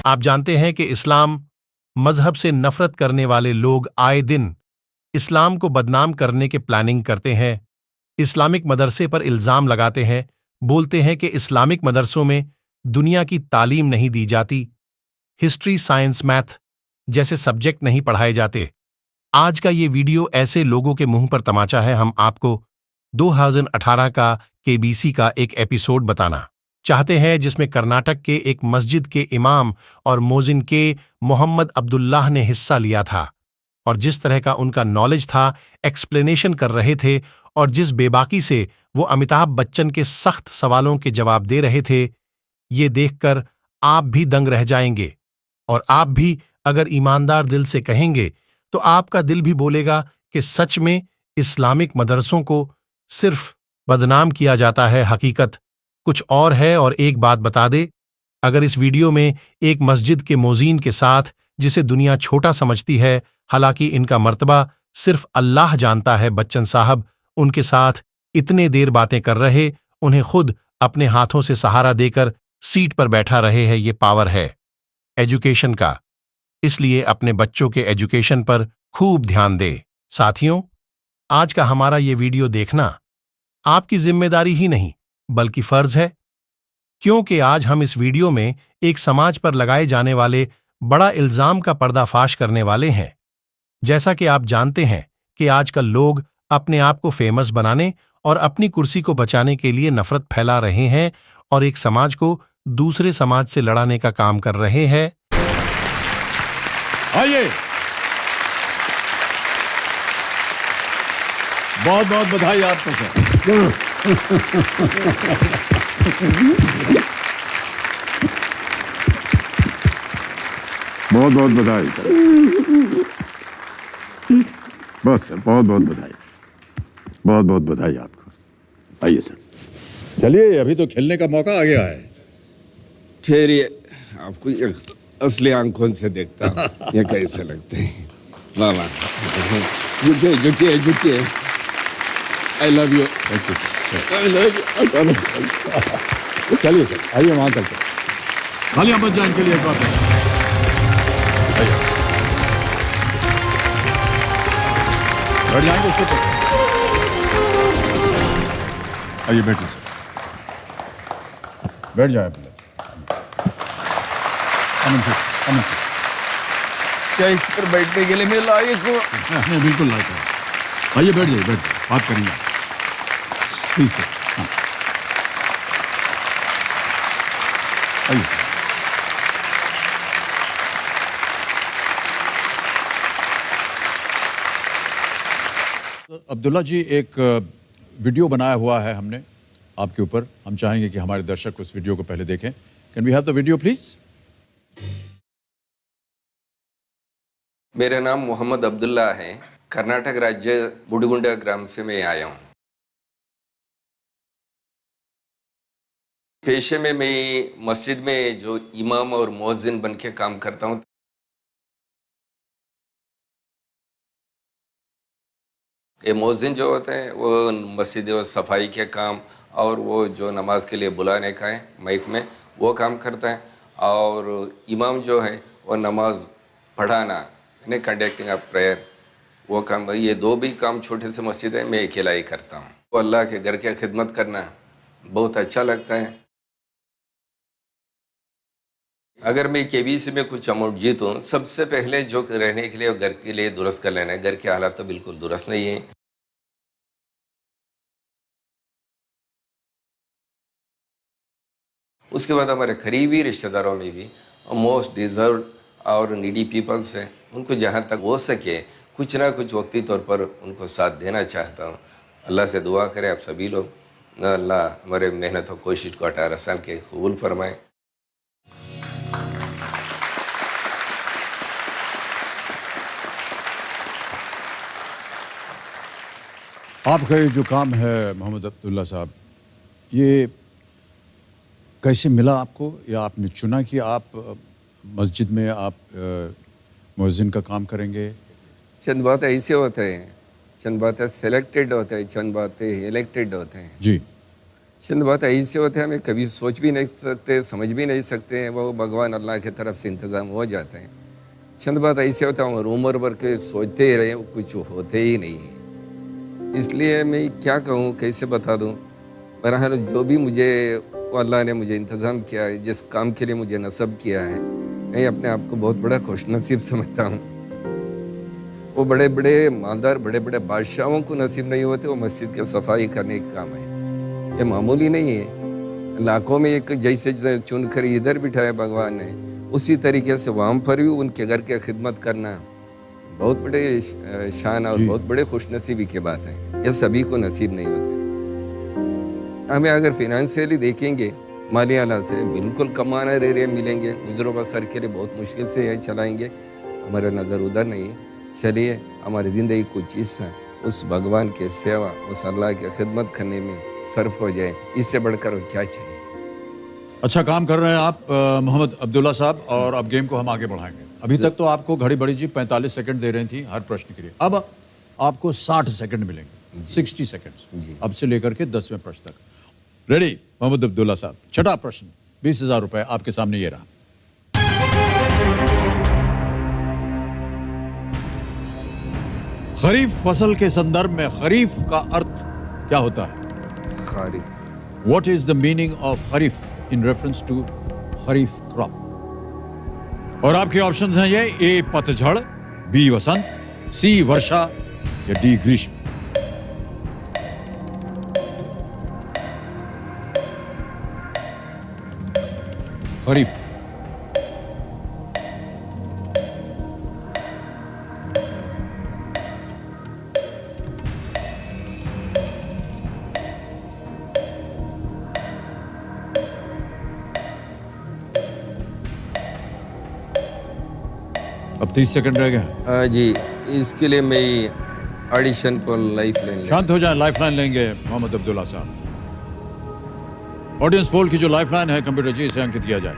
आप जानते हैं कि इस्लाम मजहब से नफरत करने वाले लोग आए दिन इस्लाम को बदनाम करने के प्लानिंग करते हैं, इस्लामिक मदरसे पर इल्जाम लगाते हैं, बोलते हैं कि इस्लामिक मदरसों में दुनिया की तालीम नहीं दी जाती, हिस्ट्री, साइंस, मैथ जैसे सब्जेक्ट नहीं पढ़ाए जाते। आज का ये वीडियो ऐसे लोगों के मुंह पर तमाचा है। हम आपको 2018 का केबीसी का एक एपिसोड बताना चाहते हैं जिसमें कर्नाटक के एक मस्जिद के इमाम और मोजिन के मोहम्मद अब्दुल्लाह ने हिस्सा लिया था, और जिस तरह का उनका नॉलेज था, एक्सप्लेनेशन कर रहे थे और जिस बेबाकी से वो अमिताभ बच्चन के सख्त सवालों के जवाब दे रहे थे, ये देखकर आप भी दंग रह जाएंगे। और आप भी अगर ईमानदार दिल से कहेंगे तो आपका दिल भी बोलेगा कि सच में इस्लामिक मदरसों को सिर्फ बदनाम किया जाता है, हकीकत कुछ और है। और एक बात बता दे, अगर इस वीडियो में एक मस्जिद के मोजीन के साथ, जिसे दुनिया छोटा समझती है, हालांकि इनका मर्तबा सिर्फ अल्लाह जानता है, बच्चन साहब उनके साथ इतने देर बातें कर रहे, उन्हें खुद अपने हाथों से सहारा देकर सीट पर बैठा रहे हैं, ये पावर है एजुकेशन का। इसलिए अपने बच्चों के एजुकेशन पर खूब ध्यान दे। साथियों, आज का हमारा ये वीडियो देखना आपकी जिम्मेदारी ही नहीं बल्कि फर्ज है, क्योंकि आज हम इस वीडियो में एक समाज पर लगाए जाने वाले बड़ा इल्जाम का पर्दाफाश करने वाले हैं। जैसा कि आप जानते हैं कि आजकल लोग अपने आप को फेमस बनाने और अपनी कुर्सी को बचाने के लिए नफरत फैला रहे हैं और एक समाज को दूसरे समाज से लड़ाने का काम कर रहे हैं। आइए, बहुत बहुत बधाई आपको सर। बहुत बहुत बधाई सर। बस सर, बहुत बहुत बधाई, बहुत बहुत बधाई आपको। आइए सर। चलिए, अभी तो खेलने का मौका आ गया है। ठहरिए, आपको ये असली आंखों से देखता हूँ। ये कैसे लगते हैं? वाह वाह, झुकिए झुकिए झुकिए। I love you. I love you. चलिए सर, आइए वहां तक। खाली मत जाए इनके लिए एक बार। बैठ जाएंगे उसके ऊपर। आइए बैठिए सर, बैठ जाए पहले। अमन सर, क्या इस पर बैठने के लिए मैं लायक हूँ? नहीं, बिल्कुल लायक है। आइए बैठ जाइए, बैठ जाइए, बात करेंगे प्लीज सर। हाँ, आइए। अब्दुल्ला जी, एक वीडियो बनाया हुआ है हमने आपके ऊपर। हम चाहेंगे कि हमारे दर्शक उस वीडियो को पहले देखें। Can we have the video please? मेरा नाम मोहम्मद अब्दुल्ला है। कर्नाटक राज्य बुडगुंडा ग्राम से मैं आया हूँ। पेशे में मैं मस्जिद में जो इमाम और मुअज्जिन बन के काम करता हूँ। ये मुअज्जिन जो होते हैं वो मस्जिद और सफाई के काम और वो जो नमाज के लिए बुलाने का है माइक में, वो काम करता है। और इमाम जो है वो नमाज पढ़ाना यानी कंडक्टिंग ऑफ प्रेयर, वो काम। ये दो भी काम छोटे से मस्जिद है, मैं अकेला ही करता हूँ। तो अल्लाह के घर की खिदमत करना बहुत अच्छा लगता है। अगर मैं केबीसी में कुछ अमाउंट जीतूँ, सबसे पहले जो रहने के लिए घर के लिए दुरुस्त कर लेना है। घर के हालात तो बिल्कुल दुरुस्त नहीं है। उसके बाद हमारे करीबी रिश्तेदारों में भी मोस्ट डिज़र्व और नीडी पीपल्स हैं, उनको जहाँ तक हो सके कुछ ना कुछ वक्ती तौर पर उनको साथ देना चाहता हूँ। अल्लाह से दुआ करें आप सभी लोग, अल्लाह हमारे मेहनत और कोशिश को 18 साल के कबूल फरमाएं। आपका ये जो काम है मोहम्मद अब्दुल्ला साहब, ये कैसे मिला आपको, या आपने चुना कि आप मस्जिद में आप मुअज्जिन का काम करेंगे? चंद बातें ऐसे होते हैं, चंद बातें सेलेक्टेड होते हैं, चंद बातें इलेक्टेड होते हैं। जी। चंद बात ऐसे होते हैं हमें कभी सोच भी नहीं सकते, समझ भी नहीं सकते हैं, वो भगवान अल्लाह की तरफ से इंतज़ाम हो जाते हैं। चंद बात ऐसे होता है उम्र भर के सोचते ही रहे, कुछ होते ही नहीं है। इसलिए मैं क्या कहूँ, कैसे बता दूँ। बहरहाल जो भी मुझे अल्लाह ने मुझे इंतज़ाम किया है, जिस काम के लिए मुझे नस्ब किया है, मैं अपने आप को बहुत बड़ा खुशनसीब समझता हूँ। वो बड़े बड़े मालदार, बड़े बड़े बादशाहों को नसीब नहीं होते वो मस्जिद की सफाई करने का काम है। ये मामूली नहीं है। लाखों में एक जैसे चुन कर इधर बिठाया भगवान ने, उसी तरीके से वहाँ पर भी उनके घर की खिदमत करना बहुत बड़े शान और बहुत बड़े खुशनसीबी की बात है। ये सभी को नसीब नहीं होता। हमें अगर फिनेंशियली देखेंगे, माली हालात से बिल्कुल कमाना रहे मिलेंगे, गुजरो बसर के लिए बहुत मुश्किल से यही चलाएंगे। हमारा नज़र उधर नहीं है। चलिए हमारी ज़िंदगी कुछ हिस्सा उस भगवान के सेवा, उस अल्लाह की खिदमत करने में सर्फ हो जाए, इससे बढ़कर क्या चाहिए। अच्छा काम कर रहे हैं आप मोहम्मद अब्दुल्ला साहब, और अब गेम को हम आगे बढ़ाएंगे। अभी तक तो आपको घड़ी बड़ी जी 45 सेकंड दे रही थी हर प्रश्न के लिए, अब आपको 60 सेकंड मिलेंगे, 60 सेकंड अब से लेकर के 10वें प्रश्न तक। रेडी मोहम्मद अब्दुल्ला साहब, छठा प्रश्न, 20,000 रुपए आपके सामने ये रहा। खरीफ फसल के संदर्भ में खरीफ का अर्थ क्या होता है? खरीफ। What is the meaning of kharif in reference to kharif crop? और आपके ऑप्शंस हैं ये, ए पतझड़, बी वसंत, सी वर्षा या डी ग्रीष्म। खरीफ। अब 30 सेकंड रह गए। जी, इसके लिए मैं ऑडिशन पर लाइफ लाइन। शांत हो जाए, लाइफ लाइन लेंगे मोहम्मद अब्दुल्ला साहब। ऑडियंस पोल की जो लाइफ लाइन है कंप्यूटर जी, इसे अंकित किया जाए।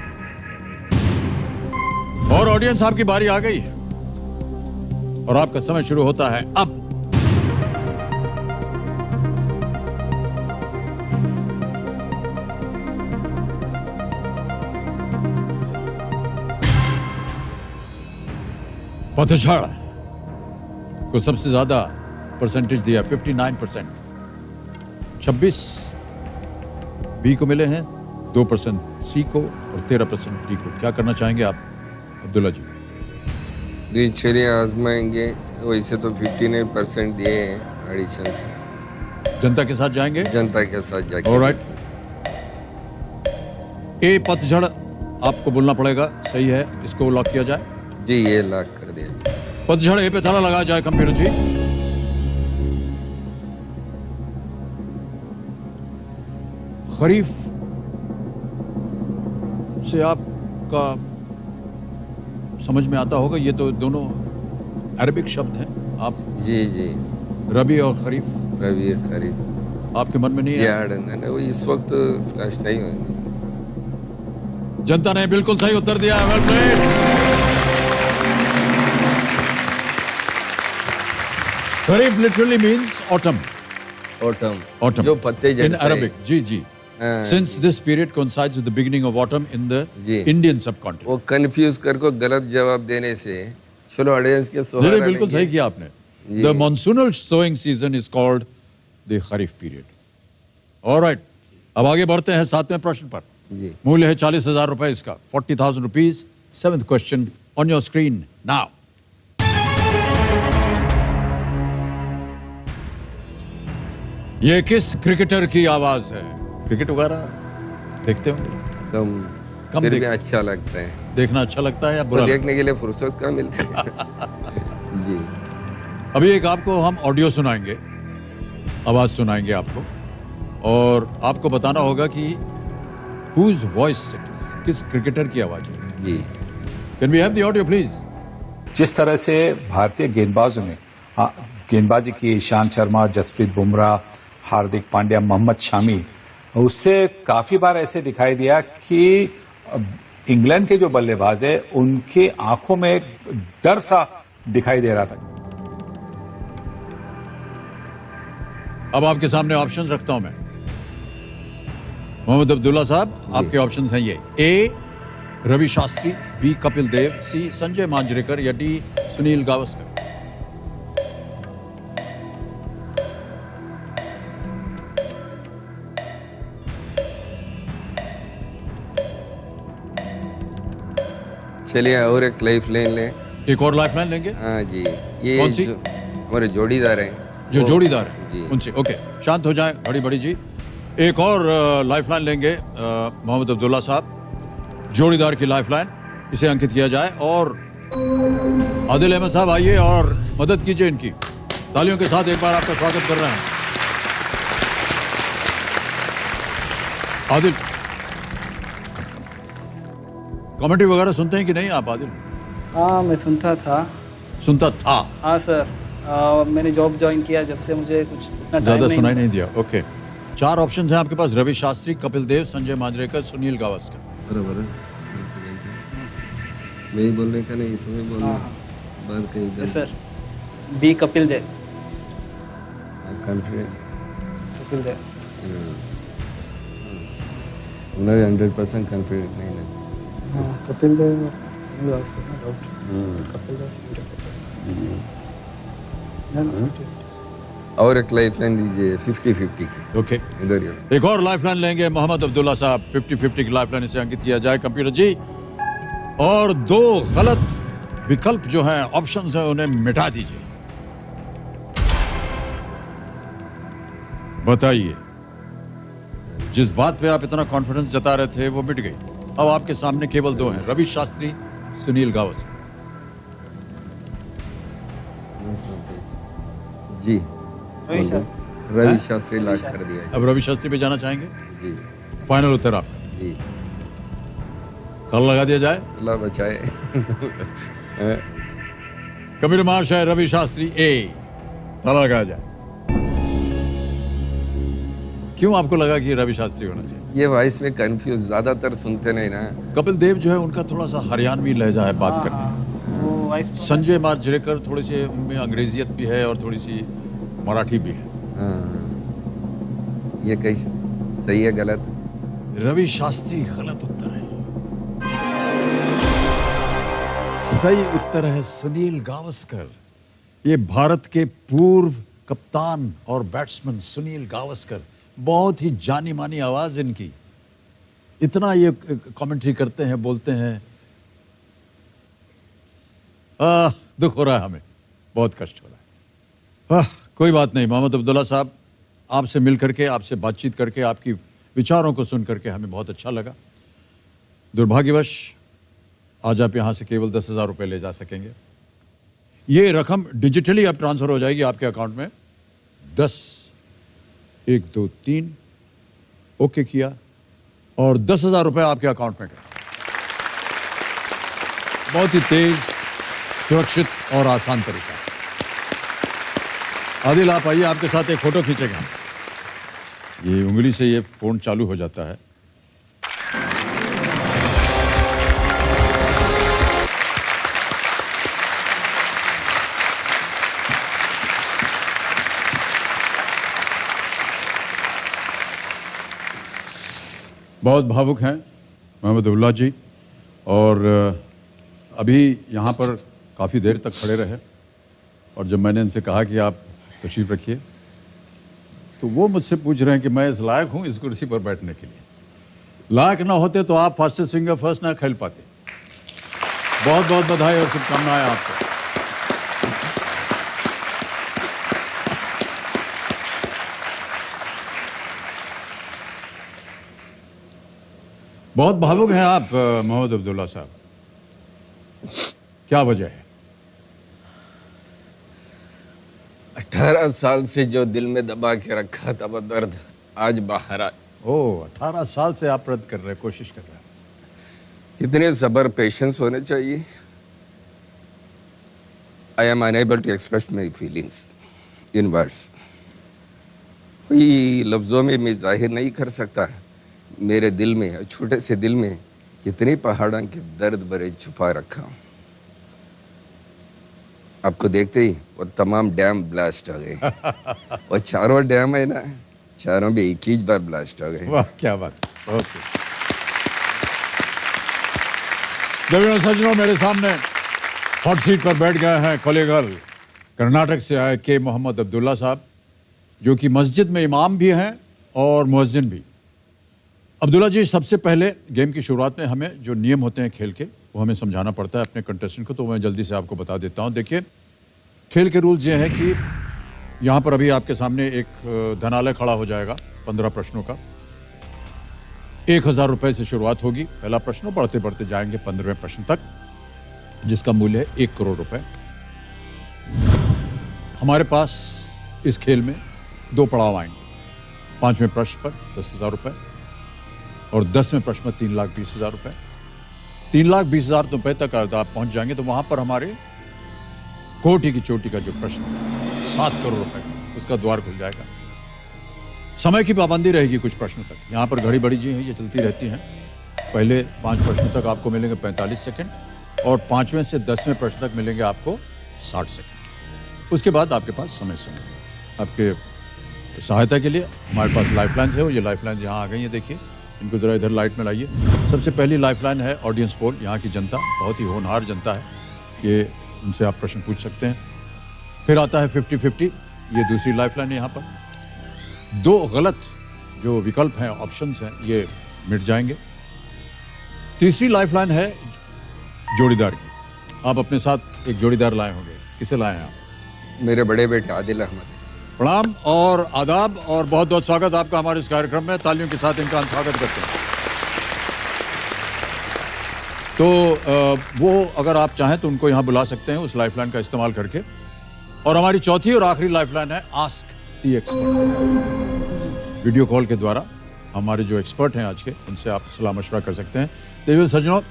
और ऑडियंस आपकी बारी आ गई है और आपका समय शुरू होता है अब। पतझड़ को सबसे ज्यादा परसेंटेज दिया 59%, 26 बी को मिले हैं, 2% सी को और 13% डी को। क्या करना चाहेंगे आप अब्दुल्ला जी? जी चलिए आजमाएंगे। वैसे तो 59% दिए हैं एडिशन से। जनता के साथ जाएंगे? जनता के साथ जाके। ऑलराइट। ए पतझड़ आपको बोलना पड़ेगा, सही है, इसको लॉक किया जाए। जी ये लॉक कर दिया। पतझड़ ए पे ताला लगाया जाए कंप्यूटर जी। खरीफ से आपका समझ में आता होगा, ये तो दोनों अरबिक शब्द हैं। आप जी जी, रबी और खरीफ, रबी खरीफ आपके मन में नहीं है? वो इस वक्त फ्लैश नहीं होगी। जनता ने बिल्कुल सही उत्तर दिया है। Well played. Kharif literally means autumn. Autumn जो पत्ते इन अरबिक। जी जी। Since this period coincides with the beginning of autumn in the Indian subcontinent. वो कंफ्यूज करके गलत जवाब देने से चलो ऑडियंस के सहारा। बिल्कुल सही किया आपने। The monsoonal sowing season is called the Kharif period. All right. अब आगे बढ़ते हैं 7वें प्रश्न पर। जी। मूल्य है 40,000 रुपए इसका, 40,000 rupees। 7th question on your screen now. ये किस क्रिकेटर की आवाज है? क्रिकेट वगैरह देखते होंगे? कम भी अच्छा लगता है। देखना अच्छा लगता है या बुरा? देखने के लिए फुर्सत कहाँ मिलती है। जी। अभी एक आपको हम ऑडियो सुनाएंगे, आवाज सुनाएंगे आपको, और आपको बताना होगा कि whose voice it is, किस क्रिकेटर की आवाज है। जी। Can we have the audio please? जिस तरह से भारतीय गेंदबाजों में गेंदबाजी की, ईशांत शर्मा, जसप्रीत बुमराह, हार्दिक पांड्या, मोहम्मद शामी, उससे काफी बार ऐसे दिखाई दिया कि इंग्लैंड के जो बल्लेबाज है उनकी आंखों में एक डर सा दिखाई दे रहा था। अब आपके सामने ऑप्शंस रखता हूं मैं। मोहम्मद अब्दुल्ला साहब, आपके ऑप्शंस हैं ये: ए रवि शास्त्री, बी कपिल देव, सी संजय मांजरेकर या डी सुनील गावस्कर। चलिए और एक लाइफ लाइन लें। एक और लाइफलाइन लेंगे? हाँ जी, ये कौन सी? हमारे जोड़ीदार हैं जो वो- जोड़ीदार है जी। उनसे। ओके, शांत हो जाएं बड़ी बड़ी जी। एक और लाइफलाइन लेंगे मोहम्मद अब्दुल्ला साहब, जोड़ीदार की लाइफलाइन, इसे अंकित किया जाए। और आदिल अहमद साहब आइए और मदद कीजिए इनकी। तालियों के साथ एक बार आपका स्वागत कर रहे हैं। आदिल, कमेंट्री वगैरह सुनते हैं कि नहीं आप आदिल? हाँ, मैं सुनता था। सुनता था, हाँ सर, मैंने जॉब ज्वाइन किया जब से मुझे कुछ इतना ज्यादा टाइम सुनाई नहीं दिया। ओके, 4 ऑप्शंस हैं आपके पास: रवि शास्त्री, कपिल देव, संजय मांजरेकर, सुनील गावस्कर। बराबर है। मैं ही बोलने का नहीं, तुम्हें बोलना हाँ, बात कही नहीं sir, B Kapil Dev. Confident Kapil Dev. मैं 100% कॉन्फिडेंट नहीं ना। हाँ, कपिल देव और सुनील गावस्कर में डाउट। कपिल देव 75%। ना, 50-50। और एक लाइफ लाइन दीजिए 50-50 की। ओके, इधर ही एक और लाइफलाइन लेंगे मोहम्मद अब्दुल्ला साहब, 50-50 की लाइफलाइन, इसे अंकित किया जाए कंप्यूटर जी। और 2 गलत विकल्प जो हैं, ऑप्शंस हैं, उन्हें मिटा दीजिए। बताइए, जिस बात पे आप इतना कॉन्फिडेंस जता रहे थे वो मिट गई। अब आपके सामने केवल 2 हैं: रवि शास्त्री, सुनील गावस्कर। जी, रवि शास्त्री। रवि शास्त्री लॉक कर दिया अब रवि शास्त्री पे जाना चाहेंगे? जी। फाइनल उत्तर आपका? जी, कल लगा दिया जाए? अल्लाह बचाए। कबीर मार्श है रवि शास्त्री ए, ताला लगाया जाए। क्यों आपको लगा कि रवि शास्त्री होना चाहिए? ये वॉइस में कंफ्यूज, ज्यादातर सुनते नहीं ना। कपिल देव जो है उनका थोड़ा सा हरियाणवी लहजा है बात करने का। वो वाइस संजय मांजरेकर थोड़े से उनमें अंग्रेजियत भी है और थोड़ी सी मराठी भी है। ये कैसे सही है गलत? रवि शास्त्री गलत उत्तर है। सही उत्तर है सुनील गावस्कर। ये भारत के पूर्व कप्तान और बैट्समैन सुनील गावस्कर, बहुत ही जानी मानी आवाज इनकी। इतना ये कमेंट्री करते हैं, बोलते हैं। दुख हो रहा है हमें, बहुत कष्ट हो रहा है। कोई बात नहीं मोहम्मद अब्दुल्ला साहब, आपसे मिल करके, आपसे बातचीत करके, आपकी विचारों को सुन करके हमें बहुत अच्छा लगा। दुर्भाग्यवश आज आप यहाँ से केवल 10,000 रुपये ले जा सकेंगे। ये रकम डिजिटली अब ट्रांसफ़र हो जाएगी आपके अकाउंट में। 10 1 2 3 ओके किया और 10,000 रुपये आपके अकाउंट में गए। बहुत ही तेज, सुरक्षित और आसान तरीका। आदिल आप आइए, आपके साथ एक फोटो खींचेंगे हम। ये उंगली से ये फोन चालू हो जाता है। बहुत भावुक हैं मोहम्मद अब्दुल्ला जी, और अभी यहाँ पर काफ़ी देर तक खड़े रहे, और जब मैंने इनसे कहा कि आप तशरीफ़ रखिए, तो वो मुझसे पूछ रहे हैं कि मैं इस लायक हूँ इस कुर्सी पर बैठने के लिए। लायक ना होते तो आप फास्टेस्ट फिंगर फर्स्ट ना खेल पाते। बहुत बहुत बधाई और शुभकामनाएं आपको। बहुत भावुक हैं आप मोहम्मद अब्दुल्ला साहब, क्या वजह है? 18 साल से जो दिल में दबा के रखा था वो दर्द आज बाहर आ। 18 साल से आप रद्द कर रहे हैं, कोशिश कर रहे हैं। कितने सब्र, पेशेंस होने चाहिए। I am unable to express my feelings in words. कोई लफ्ज़ों में मैं जाहिर नहीं कर सकता मेरे दिल में, छोटे से दिल में कितने पहाड़ों के दर्द भरे छुपा रखा हूँ। आपको देखते ही वो तमाम डैम ब्लास्ट हो गए। और चारों डैम है ना, चारों भी एक ही बार ब्लास्ट हो गए। वाह क्या बात। ओके। देवियों सज्जनों, मेरे सामने हॉट सीट पर बैठ गए हैं कोलेगल कर्नाटक से आए के मोहम्मद अब्दुल्ला साहब, जो कि मस्जिद में इमाम भी हैं और मुअज्जिन भी। अब्दुल्ला जी, सबसे पहले गेम की शुरुआत में हमें जो नियम होते हैं खेल के, वो हमें समझाना पड़ता है अपने कंटेस्टेंट को, तो मैं जल्दी से आपको बता देता हूँ। देखिए, खेल के रूल्स ये हैं कि यहाँ पर अभी आपके सामने एक धनालय खड़ा हो जाएगा 15 प्रश्नों का। 1000 रुपये से शुरुआत होगी। पहला प्रश्न, बढ़ते बढ़ते जाएंगे 15वें प्रश्न तक, जिसका मूल्य है 1 करोड़ रुपए। हमारे पास इस खेल में 2 पड़ाव आएंगे। 5वें प्रश्न पर 10,000 रुपये और 10वें प्रश्न में 3,20,000 रुपये। 3,20,000 रुपये तक अगर आप पहुंच जाएंगे तो वहां पर हमारे कोटि की चोटी का जो प्रश्न है 7 करोड़ रुपए का, उसका द्वार खुल जाएगा। समय की पाबंदी रहेगी कुछ प्रश्नों तक। यहाँ पर घड़ी बड़ी जी है, ये चलती रहती हैं। पहले 5 प्रश्नों तक आपको मिलेंगे 45 सेकंड और 5वें से 10वें प्रश्न तक मिलेंगे आपको 60 सेकंड। उसके बाद आपके पास समय आपके सहायता के लिए हमारे पास लाइफलाइंस है। और ये लाइफलाइंस यहाँ आ गई है, देखिए इनको जरा इधर लाइट में लाइए। सबसे पहली लाइफलाइन है ऑडियंस पोल। यहाँ की जनता बहुत ही होनहार जनता है, ये उनसे आप प्रश्न पूछ सकते हैं। फिर आता है 50-50, ये दूसरी लाइफलाइन है। यहाँ पर 2 गलत जो विकल्प हैं, ऑप्शंस हैं, ये मिट जाएंगे। तीसरी लाइफलाइन है जोड़ीदार की। आप अपने साथ एक जोड़ीदार लाए होंगे। किसे लाए हैं आप? मेरे बड़े बेटे आदिल अहमद। प्रणाम और आदाब और बहुत बहुत स्वागत आपका हमारे इस कार्यक्रम में। तालियों के साथ इनका हम स्वागत करते हैं। तो वो अगर आप चाहें तो उनको यहाँ बुला सकते हैं उस लाइफलाइन का इस्तेमाल करके। और हमारी चौथी और आखिरी लाइफलाइन है ask the expert. Video call के द्वारा हमारे जो एक्सपर्ट हैं आज के, उनसे आप सलाह मशवरा कर सकते हैं। देवियों सज्जनों,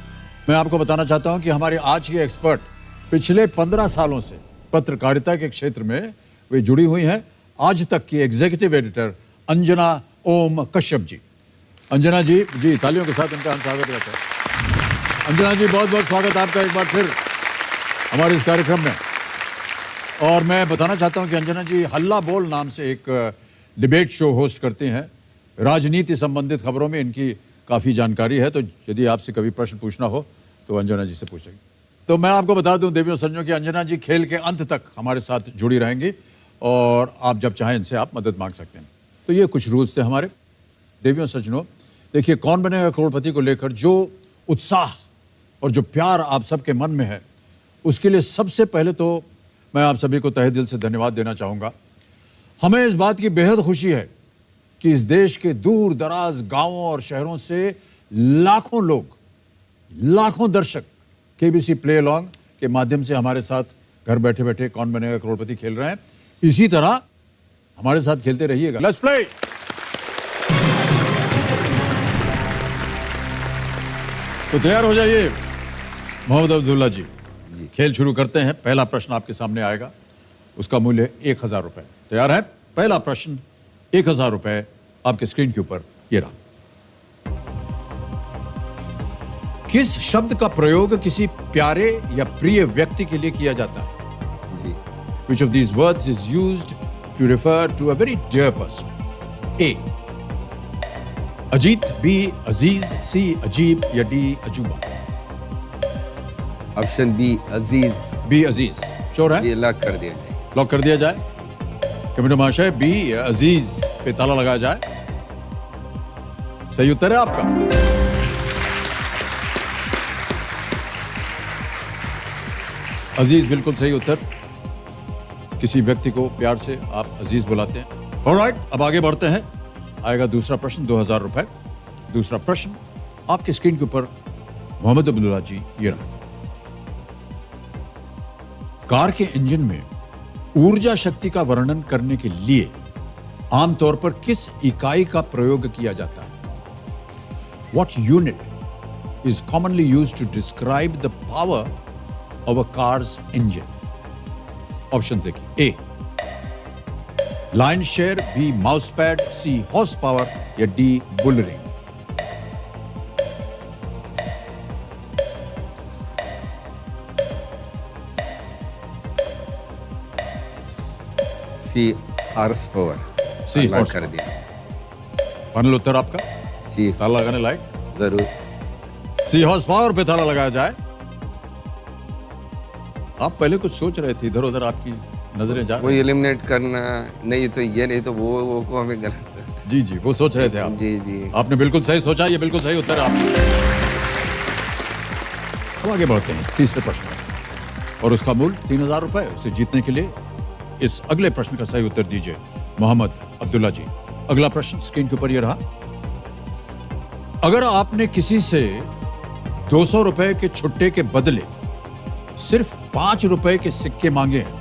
मैं आपको बताना चाहता हूं कि हमारे आज के एक्सपर्ट पिछले 15 सालों से पत्रकारिता के क्षेत्र में वे जुड़ी हुई हैं। आज तक की एग्जीक्यूटिव एडिटर अंजना ओम कश्यप जी। अंजना जी, तालियों के साथ इनका हम स्वागत करते हैं। अंजना जी, बहुत बहुत स्वागत आपका एक बार फिर हमारे इस कार्यक्रम में। और मैं बताना चाहता हूं कि अंजना जी हल्ला बोल नाम से एक डिबेट शो होस्ट करती हैं। राजनीति संबंधित खबरों में इनकी काफ़ी जानकारी है, तो यदि आपसे कभी प्रश्न पूछना हो तो अंजना जी से पूछेंगे। तो मैं आपको बता दूं देवियों सज्जनों कि अंजना जी खेल के अंत तक हमारे साथ जुड़ी रहेंगी और आप जब चाहें इनसे आप मदद मांग सकते हैं। तो ये कुछ रूल्स थे हमारे। देवियों सज्जनों, देखिए, कौन बनेगा करोड़पति को लेकर जो उत्साह और जो प्यार आप सबके मन में है, उसके लिए सबसे पहले तो मैं आप सभी को तहे दिल से धन्यवाद देना चाहूँगा। हमें इस बात की बेहद खुशी है कि इस देश के दूर दराज गांवों और शहरों से लाखों लोग, लाखों दर्शक केबीसी प्ले अलॉन्ग के माध्यम से हमारे साथ घर बैठे बैठे कौन बनेगा करोड़पति खेल रहे हैं। इसी तरह हमारे साथ खेलते रहिएगा। Let's play. तो तैयार हो जाइए मोहम्मद अब्दुल्ला जी। खेल शुरू करते हैं। पहला प्रश्न आपके सामने आएगा, उसका मूल्य 1000 रुपए। तैयार है? पहला प्रश्न 1000 रुपए आपके स्क्रीन के ऊपर ये रहा। किस शब्द का प्रयोग किसी प्यारे या प्रिय व्यक्ति के लिए किया जाता है? जी। Which of these words is used to refer to a very dear person? A. Ajit, B. Aziz, C. अजीब या D. अजूबा? ऑप्शन बी अजीज। B. अजीज श्योर है? ये लॉक कर दिया जाए। लॉक कर दिया जाए। कमेंट महाशय, B. अजीज पे ताला लगाया जाए। सही उत्तर है आपका। अजीज बिल्कुल सही उत्तर। किसी व्यक्ति को प्यार से आप अजीज बुलाते हैं। ऑलराइट, अब आगे बढ़ते हैं। आएगा दूसरा प्रश्न, 2000 रुपए। दूसरा प्रश्न आपके स्क्रीन के ऊपर मोहम्मद अब्दुल्ला जी ये रहा। कार के इंजन में ऊर्जा शक्ति का वर्णन करने के लिए आमतौर पर किस इकाई का प्रयोग किया जाता है? What unit is commonly used to describe the power of a car's engine? Options देखिए। A. Line share, B. Mouse pad, C. Horse power या D. Bull? C horse power. C. Lock horse कर power. दिया। Final उत्तर आपका? जी ताला लगाने लायक? जरूर। सी हॉर्स पावर पे ताला लगाया जाए। आप पहले कुछ सोच रहे थे, इधर उधर आपकी नजरें जा वो रही एलिमिनेट करना, नहीं तो ये, नहीं तो वो को हमें गलत है। जी जी, वो सोच रहे थे आप। जी जी। आपने बिल्कुल सही सोचा, ये बिल्कुल सही उत्तर है आपका। अब आगे बढ़ते हैं तीसरे प्रश्न में, और उसका मूल्य 3000 रुपए। उसे जीतने के लिए इस अगले प्रश्न का सही उत्तर दीजिए मोहम्मद अब्दुल्ला जी। अगला प्रश्न स्क्रीन के ऊपर ये रहा। अगर आपने किसी से 200 रुपए के छुट्टे के बदले सिर्फ 5 रुपए के सिक्के मांगे हैं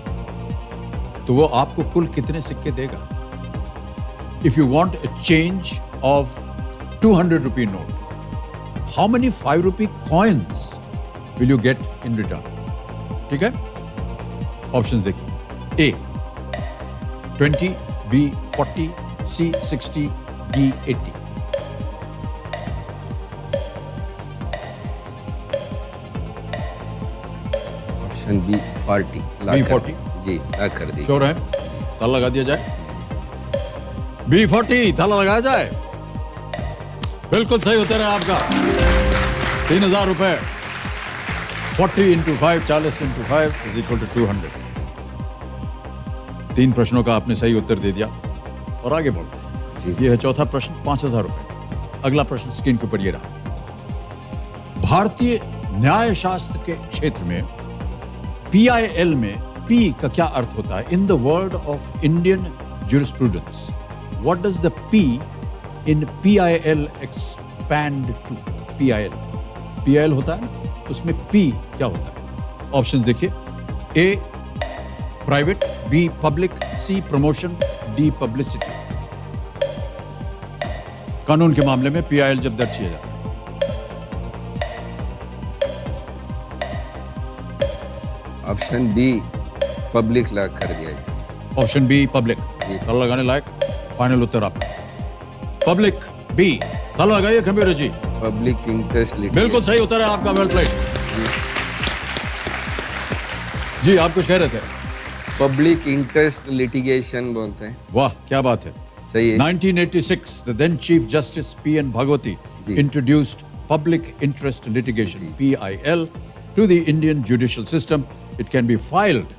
तो वो आपको कुल कितने सिक्के देगा? If you want a change of 200 rupee note, how many 5 rupee coins will you get in return? ठीक है, ऑप्शन देखिए। A 20, B 40, C 60, D 80। Option B 40। B40? जी, ला कर दीजिए। श्योर है? ताला लगा दिया जाए? B40 ताला लगाया जाए। बिल्कुल सही उत्तर है आपका। 3000 रुपए। 40 into 5, 40 into 5 is equal to 200। 3 प्रश्नों का आपने सही उत्तर दे दिया और आगे बढ़ते हैं। जी। ये है चौथा प्रश्न, 5000 रुपए। अगला प्रश्न स्क्रीन के ऊपर ये रहा। भारतीय न्याय शास्त्र के क्षेत्र में PIL में P का क्या अर्थ होता है? In the world of Indian jurisprudence, what does the P in PIL expand to? PIL होता है ना, उसमें P क्या होता है? ऑप्शंस देखिए। A private, B public, C promotion, D publicity. कानून के मामले में PIL जब दर्ज किया जाता है, ऑप्शन बी पब्लिक ला कर दिया जाए। Option B public. ताला लगाने लायक फाइनल उत्तर आपका। पब्लिक बी, ताला लगाइए कंप्यूटर जी। Public interest litigation. बिल्कुल सही उत्तर है आपका, वेल प्लेड। जी आप कुछ कह रहे थे? पब्लिक इंटरेस्ट लिटिगेशन बोलते हैं। वाह क्या बात है, सही है। 1986 the then Chief Justice P.N. Bhagwati ji. introduced public interest litigation PIL to the Indian judicial system. It can be filed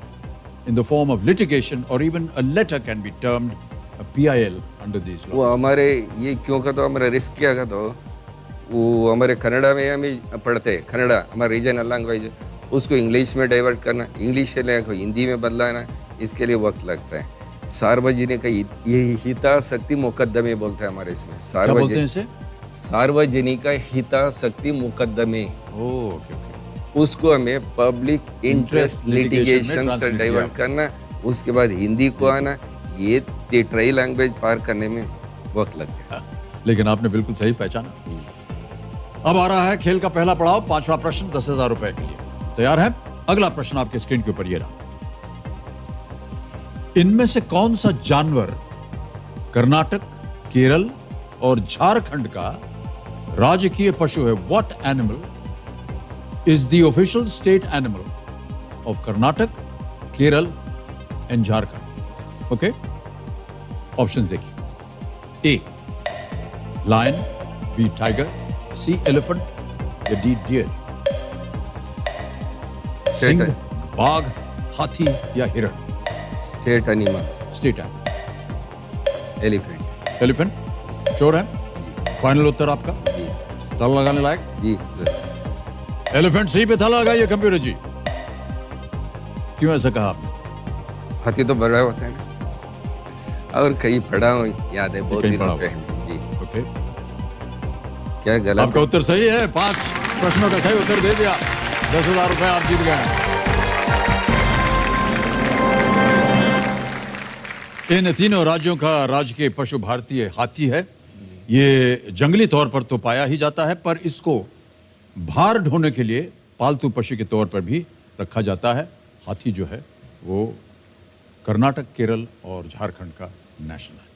in the form of litigation or even a letter can be termed a PIL under these laws. वो हमारे ये क्यों का तो हमारा risk क्या का तो वो हमारे कन्नड़ा में हमें पढ़ते हैं, कन्नड़ा हमारा रीजनल लैंग्वेज, उसको इंग्लिश में डाइवर्ट करना, इंग्लिश से लेकर हिंदी में बदलाना, इसके लिए वक्त लगता है। सार्वजनिक ये हितासक्ति मुकदमे बोलते हैं हमारे इसमें। क्या बोलते हैं इसे? सार्वजनिक हितासक्ति मुकदमे, ओके ओके। उसको हमें पब्लिक इंटरेस्ट लिटिगेशन से translate डाइवर्ट किया। करना, उसके बाद हिंदी को आना, ये ट्राई लैंग्वेज पार करने में वक्त लगता है। लेकिन आपने बिल्कुल सही पहचाना। अब आ रहा है खेल का पहला पड़ाव, 5वां प्रश्न 10,000 रुपए के लिए। तैयार है? अगला प्रश्न आपके स्क्रीन के ऊपर ये रहा। इनमें से कौन सा जानवर कर्नाटक, केरल और झारखंड का राजकीय पशु है? What animal is the official state animal of Karnataka, Kerala and Jharkhand? Okay? Options देखिए। A lion, B tiger, C elephant, या D deer? सिंह, बाघ, हाथी या हिरण? State animal state animal elephant. Elephant. Sure है? फाइनल उत्तर आपका? जी ताला लगाने लायक? जी सर। एलिफेंट सी पे ताला लगाइए कंप्यूटर जी। क्यों ऐसा कहा आपने? हाथी तो बड़ा होता है ना, और कहीं पढ़ा हो, याद है बहुत कहीं दिनों पढ़ा पहले। जी ओके, क्या गलत आपका उत्तर सही है। 5 प्रश्नों का सही उत्तर दे दिया, 10,000 रुपए आप जीत गए। इन तीनों राज्यों का राजकीय पशु भारतीय हाथी है। ये जंगली तौर पर तो पाया ही जाता है, पर इसको भार ढोने के लिए पालतू पशु के तौर पर भी रखा जाता है। हाथी जो है वो कर्नाटक, केरल और झारखंड का नेशनल है।